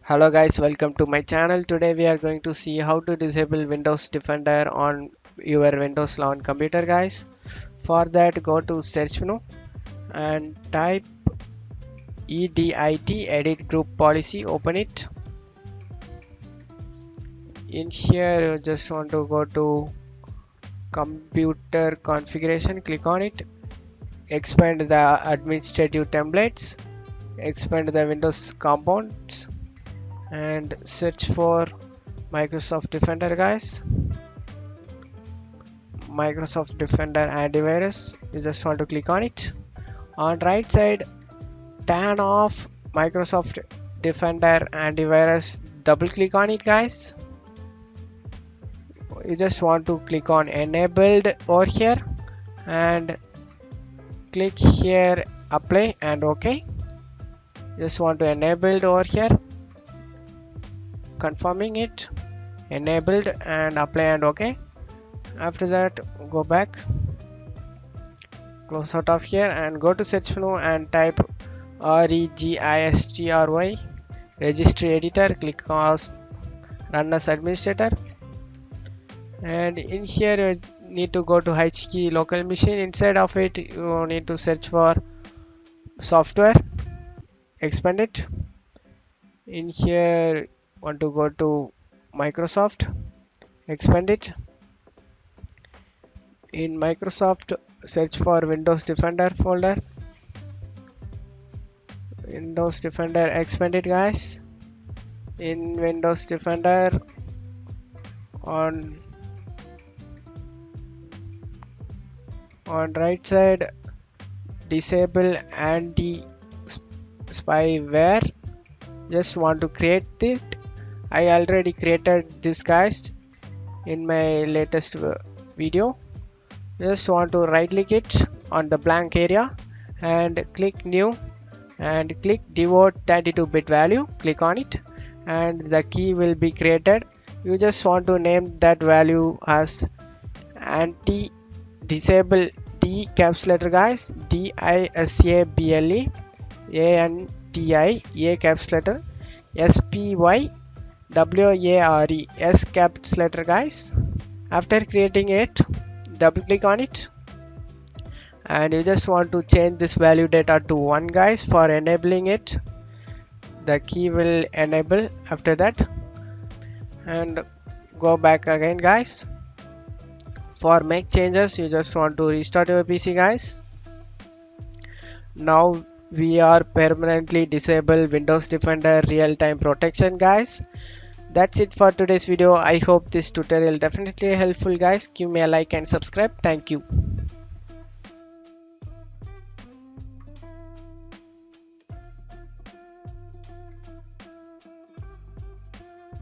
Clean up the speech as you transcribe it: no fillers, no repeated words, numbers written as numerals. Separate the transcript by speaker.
Speaker 1: Hello guys, welcome to my channel. Today we are going to see how to disable Windows Defender on your Windows 11 computer guys. For that, go to search menu and type edit edit group policy, open it. In here you just want to go to computer configuration, click on it, expand the administrative templates, expand the Windows components and search for Microsoft Defender guys. Microsoft Defender antivirus, you just want to click on it. On right side, turn off Microsoft Defender antivirus, double click on it guys. You just want to click on enabled over here and click here apply and OK. Just want to enable over here, confirming it, enabled and apply and OK. After that, go back, close out of here and go to search menu and type registry registry editor, click on run as administrator, and in here you need to go to H key local machine. Inside of it you need to search for software, expand it. In here want to go to Microsoft, expand it. In Microsoft, search for Windows Defender folder, Windows Defender, expand it guys. In Windows Defender, on right side, disable anti spyware. Just want to create it. I already created this guys in my latest video. Just want to right click it on the blank area and click new and click devote 32-bit value, click on it and the key will be created. You just want to name that value as anti disable D caps letter guys, DISABLE ANTI A caps letter SPYWARE S caps letter guys. After creating it, double click on it and you just want to change this value data to 1 guys. For enabling it, the key will enable after that and go back again guys. For make changes, you just want to restart your PC guys. Now we are permanently disable Windows Defender real-time protection guys. That's it for today's video. I hope this tutorial definitely helpful guys. Give me a like and subscribe. Thank you.